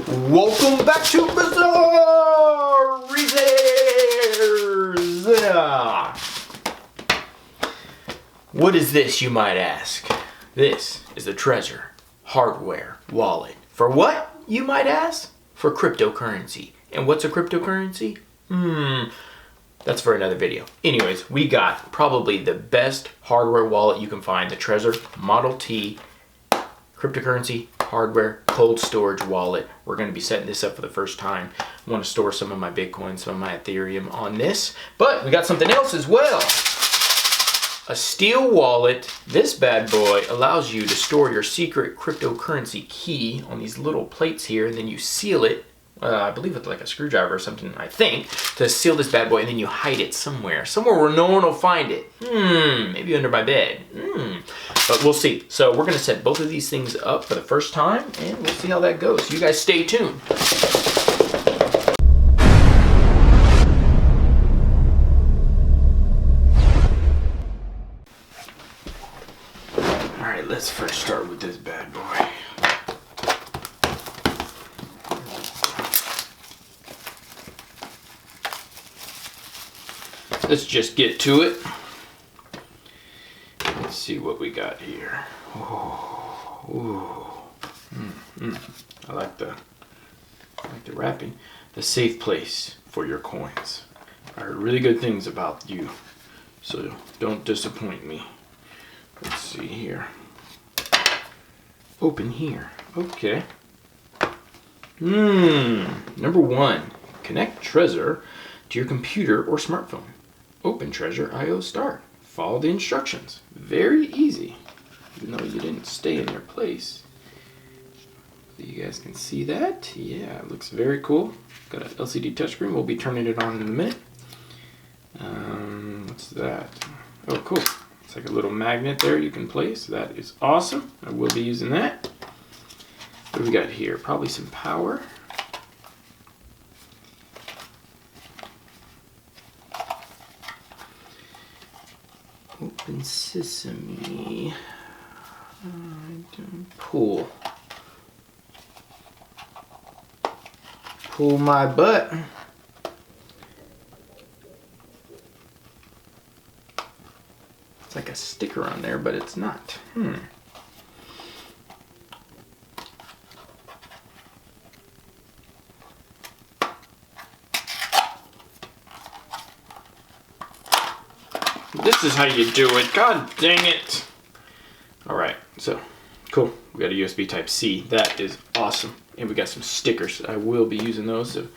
Welcome back to Bazzar Repairs! What is this, you might ask? This is the Trezor hardware wallet. For what, you might ask? For cryptocurrency. And what's a cryptocurrency? That's for another video. Anyways, we got probably the best hardware wallet you can find, the Trezor Model T cryptocurrency hardware cold storage wallet. We're going to be setting this up for the first time. I want to store some of my Bitcoin, some of my Ethereum on this, but we got something else as well. A steel wallet. This bad boy allows you to store your secret cryptocurrency key on these little plates here, and then you seal it, I believe with like a screwdriver or something, I think, to seal this bad boy, and then you hide it somewhere where no one will find it. Maybe under my bed. But we'll see. So we're gonna set both of these things up for the first time, and we'll see how that goes. You guys stay tuned. All right, let's first start with this bad boy. Let's just get to it. Let's see what we got here. I like the wrapping. The safe place for your coins. I heard really good things about you, so don't disappoint me. Let's see here. Open here. Okay. Number 1. Connect Trezor to your computer or smartphone. Open Trezor IO Start. Follow the instructions. Very easy. Even though you didn't stay in your place. You guys can see that. Yeah, it looks very cool. Got an LCD touchscreen. We'll be turning it on in a minute. What's that? Oh, cool. It's like a little magnet there you can place. That is awesome. I will be using that. What do we got here? Probably some power. Open sesame. Pull my butt. It's like a sticker on there, but it's not. This is how you do it. God dang it. Alright, so cool. We got a USB Type C. That is awesome. And we got some stickers. I will be using those to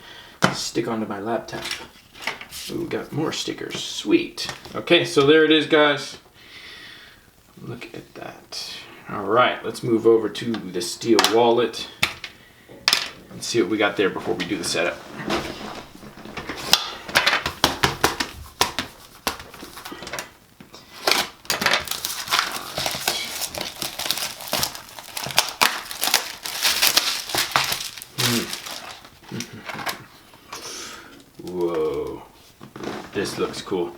stick onto my laptop. Ooh, we got more stickers. Sweet. Okay, so there it is, guys. Look at that. Alright, let's move over to the steel wallet and see what we got there before we do the setup. Whoa, this looks cool.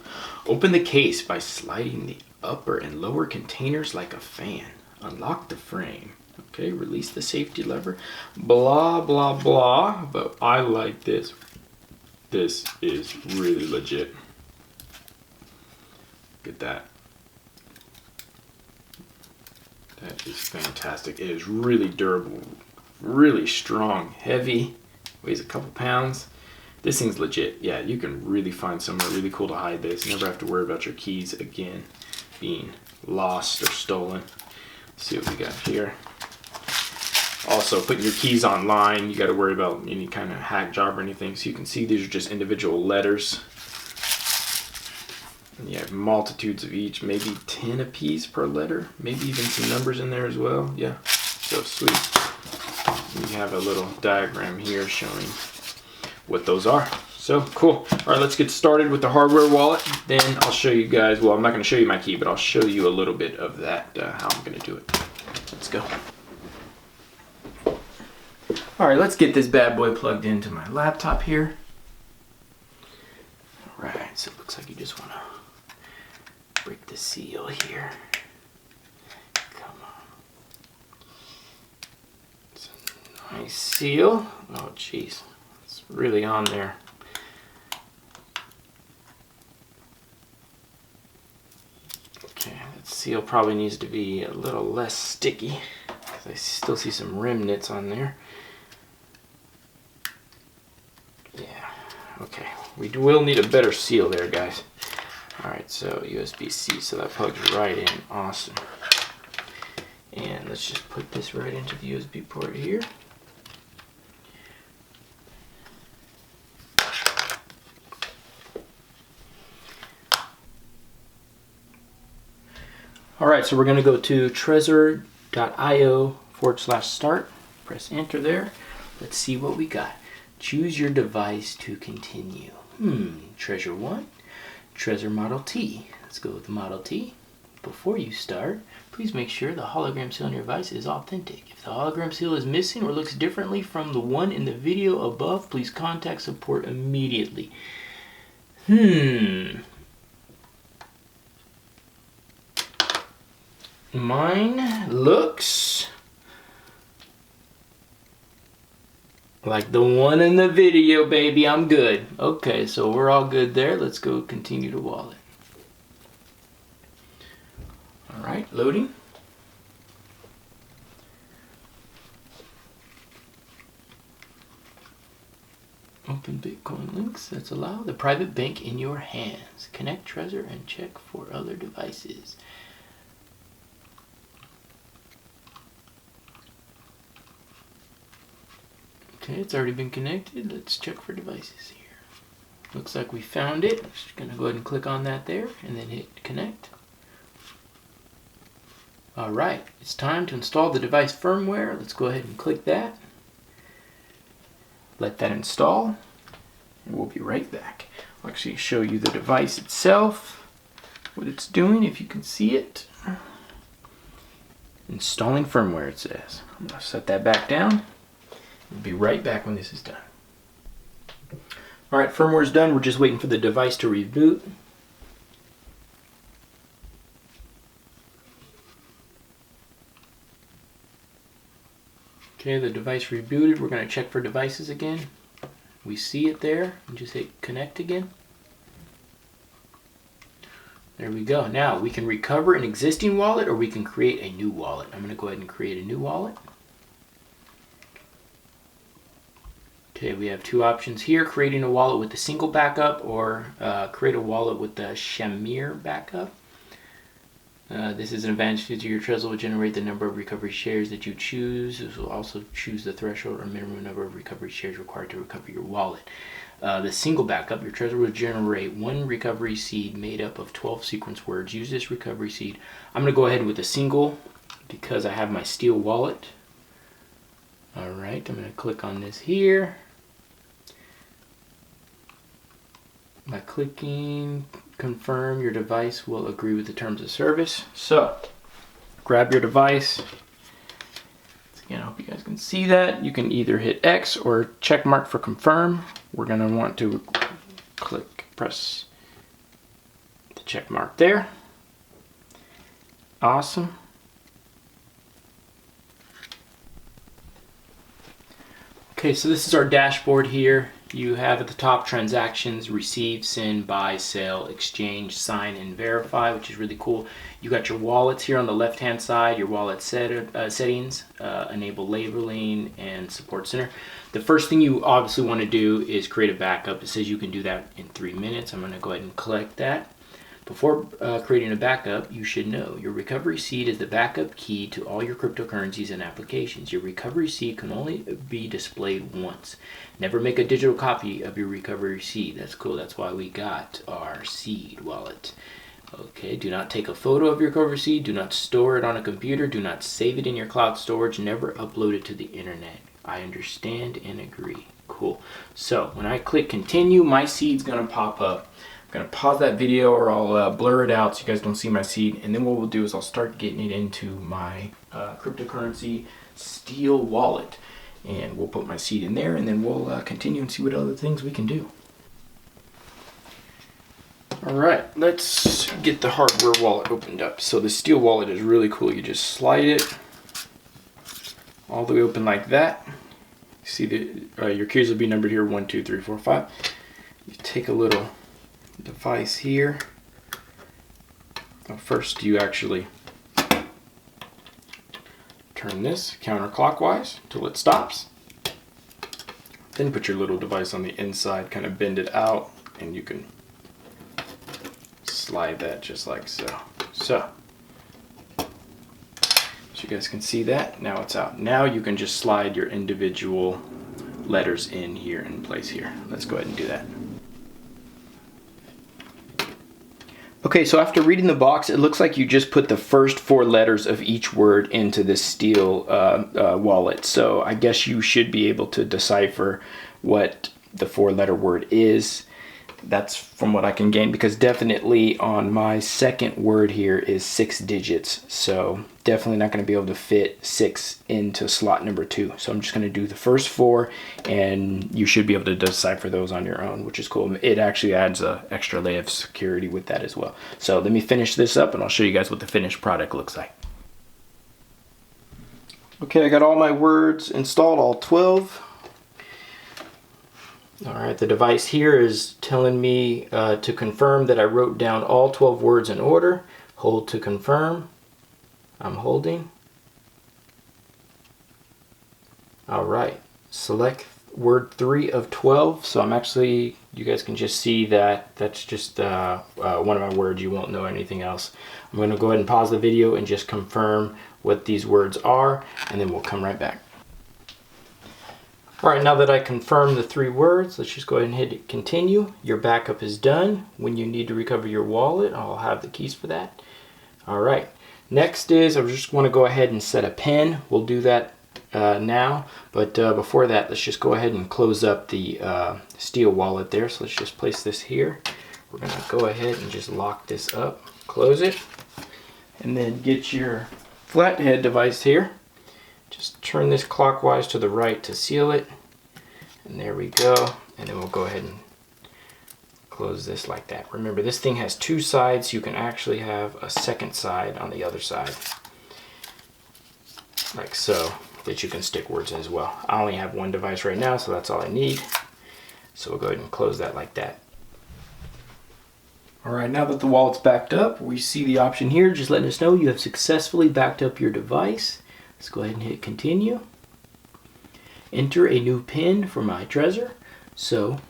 Open the case by sliding the upper and lower containers like a fan. Unlock the frame. Okay, release the safety lever. Blah, blah, blah. But I like this. This is really legit. Look at that. That is fantastic. It is really durable, really strong, heavy, weighs a couple pounds. This thing's legit. Yeah, you can really find somewhere really cool to hide this. Never have to worry about your keys again being lost or stolen. Let's see what we got here. Also, putting your keys online, you got to worry about any kind of hack job or anything. So you can see these are just individual letters. And you have multitudes of each, maybe 10 a piece per letter. Maybe even some numbers in there as well. Yeah, so sweet. You have a little diagram here showing what those are. So cool. All right, let's get started with the hardware wallet. Then I'll show you guys, well, I'm not going to show you my key, but I'll show you a little bit of that, how I'm going to do it. Let's go. All right, let's get this bad boy plugged into my laptop here. All right, so it looks like you just want to break the seal here. Come on. It's a Nice seal. Oh jeez, it's really on there. Okay, that seal probably needs to be a little less sticky because I still see some remnants on there. Yeah, okay. We will need a better seal there, guys. Alright, so USB-C, so that plugs right in. Awesome. And let's just put this right into the USB port here. Alright, so we're going to go to trezor.io/start. Press enter there. Let's see what we got. Choose your device to continue. Trezor 1, Trezor Model T. Let's go with the Model T. Before you start, please make sure the hologram seal on your device is authentic. If the hologram seal is missing or looks differently from the one in the video above, please contact support immediately. Mine looks like the one in the video, baby. I'm good. Okay, so we're all good there. Let's go continue to wallet. All right, loading. Open Bitcoin links. That's allowed. The private bank in your hands. Connect Trezor and check for other devices. Okay, it's already been connected. Let's check for devices here. Looks like we found it. I'm just going to go ahead and click on that there and then hit connect. Alright, it's time to install the device firmware. Let's go ahead and click that. Let that install. And we'll be right back. I'll actually show you the device itself, what it's doing if you can see it. Installing firmware, it says. I'm going to set that back down. We'll be right back when this is done. Alright, firmware's done. We're just waiting for the device to reboot. Okay, the device rebooted. We're going to check for devices again. We see it there. And just hit connect again. There we go. Now we can recover an existing wallet or we can create a new wallet. I'm going to go ahead and create a new wallet. Okay, we have two options here, creating a wallet with a single backup or create a wallet with the Shamir backup. This is an advantage feature. Your Trezor will generate the number of recovery shares that you choose. This will also choose the threshold or minimum number of recovery shares required to recover your wallet. The single backup, your Trezor will generate one recovery seed made up of 12 sequence words. Use this recovery seed. I'm going to go ahead with a single because I have my SteelWallet. Alright, I'm going to click on this here. By clicking confirm, your device will agree with the terms of service. So, grab your device. Again, I hope you guys can see that. You can either hit X or check mark for confirm. We're going to want to press the check mark there. Awesome. Okay, so this is our dashboard here. You have at the top transactions, receive, send, buy, sell, exchange, sign, and verify, which is really cool. You got your wallets here on the left hand side, your wallet settings, enable labeling, and support center. The first thing you obviously want to do is create a backup. It says you can do that in 3 minutes. I'm going to go ahead and collect that. Before creating a backup, you should know your recovery seed is the backup key to all your cryptocurrencies and applications. Your recovery seed can only be displayed once. Never make a digital copy of your recovery seed. That's cool. That's why we got our seed wallet. Okay, do not take a photo of your recovery seed. Do not store it on a computer. Do not save it in your cloud storage. Never upload it to the internet. I understand and agree. Cool. So when I click continue, my seed's going to pop up. I'm going to pause that video or I'll blur it out so you guys don't see my seed. And then what we'll do is I'll start getting it into my cryptocurrency SteelWallet. And we'll put my seed in there and then we'll continue and see what other things we can do. Alright, let's get the hardware wallet opened up. So the SteelWallet is really cool. You just slide it all the way open like that. See your keys will be numbered here, 1, 2, 3, 4, 5. You take a little device here. First you actually turn this counterclockwise until it stops. Then put your little device on the inside, kind of bend it out, and you can slide that just like so. So you guys can see that. Now it's out. Now you can just slide your individual letters in here in place here. Let's go ahead and do that. Okay, so after reading the box, it looks like you just put the first 4 letters of each word into this steel wallet. So I guess you should be able to decipher what the 4-letter word is. That's from what I can gain, because definitely on my second word here is 6 digits. So definitely not going to be able to fit 6 into slot number 2. So I'm just going to do the first 4, and you should be able to decipher those on your own, which is cool. It actually adds an extra layer of security with that as well. So let me finish this up and I'll show you guys what the finished product looks like. Okay, I got all my words installed, all 12. Alright, the device here is telling me to confirm that I wrote down all 12 words in order. Hold to confirm. I'm holding. Alright, select word 3 of 12. So I'm actually, you guys can just see that that's just one of my words. You won't know anything else. I'm going to go ahead and pause the video and just confirm what these words are, and then we'll come right back. Alright, now that I confirmed the 3 words, let's just go ahead and hit continue. Your backup is done. When you need to recover your wallet, I'll have the keys for that. Alright, next is I just want to go ahead and set a pin. We'll do that now, but before that, let's just go ahead and close up the steel wallet there. So let's just place this here. We're going to go ahead and just lock this up, close it, and then get your flathead device here. Just turn this clockwise to the right to seal it, and there we go. And then we'll go ahead and close this like that. Remember, this thing has 2 sides. You can actually have a second side on the other side, like so, that you can stick words in as well. I only have 1 device right now, so that's all I need. So we'll go ahead and close that like that. Alright, now that the wallet's backed up, we see the option here just letting us know you have successfully backed up your device. Let's go ahead and hit continue. Enter a new PIN for my Trezor. So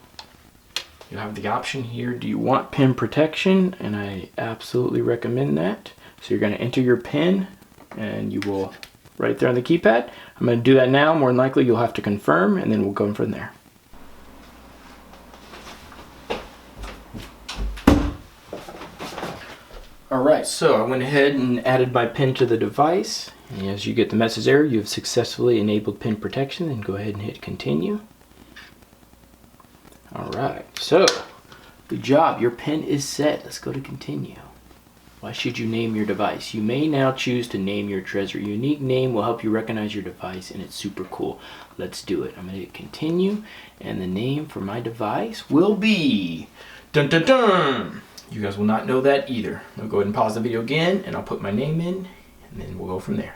you have the option here. Do you want PIN protection? And I absolutely recommend that. So you're going to enter your PIN, and you will right there on the keypad. I'm going to do that now. More than likely you'll have to confirm, and then we'll go from there. Alright, so I went ahead and added my PIN to the device. And as you get the message there, you have successfully enabled PIN protection, and go ahead and hit continue. Alright, so good job, your PIN is set. Let's go to continue. Why should you name your device? You may now choose to name your Trezor. Your unique name will help you recognize your device, and it's super cool. Let's do it. I'm going to hit continue, and the name for my device will be dun dun dun. You guys will not know that either. I'll go ahead and pause the video again, and I'll put my name in, and then we'll go from there.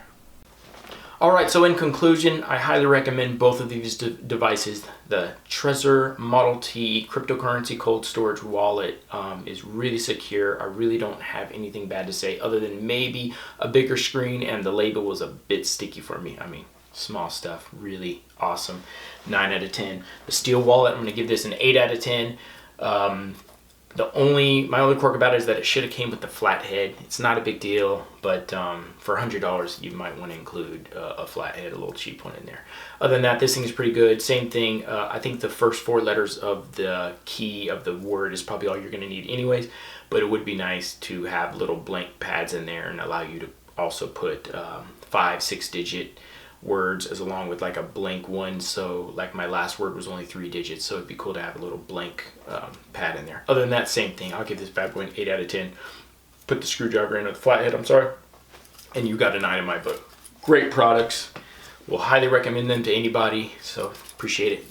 Alright, so in conclusion, I highly recommend both of these devices. The Trezor Model T cryptocurrency cold storage wallet is really secure. I really don't have anything bad to say other than maybe a bigger screen, and the label was a bit sticky for me. I mean, small stuff, really awesome. 9 out of 10. The steel wallet, I'm going to give this an 8 out of 10. My only quirk about it is that it should have came with the flat head. It's not a big deal, but for $100, you might want to include a flat head, a little cheap one in there. Other than that, this thing is pretty good. Same thing, I think the first 4 letters of the key of the word is probably all you're going to need anyways, but it would be nice to have little blank pads in there and allow you to also put 5, 6 digit words as along with like a blank one. So like my last word was only 3 digits, so it'd be cool to have a little blank pad in there. Other than that, same thing. I'll give this bad boy an 8 out of 10. Put the screwdriver in, or the flathead, I'm sorry, and you got a 9 in my book. Great products. Will highly recommend them to anybody, so appreciate it.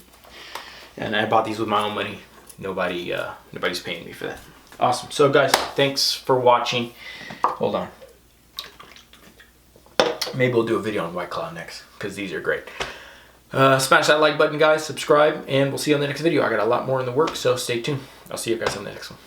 And I bought these with my own money. Nobody's paying me for that. Awesome. So guys, thanks for watching. Hold on. Maybe we'll do a video on White Claw next, because these are great. Smash that like button, guys, subscribe, and we'll see you on the next video. I got a lot more in the works, so stay tuned. I'll see you guys on the next one.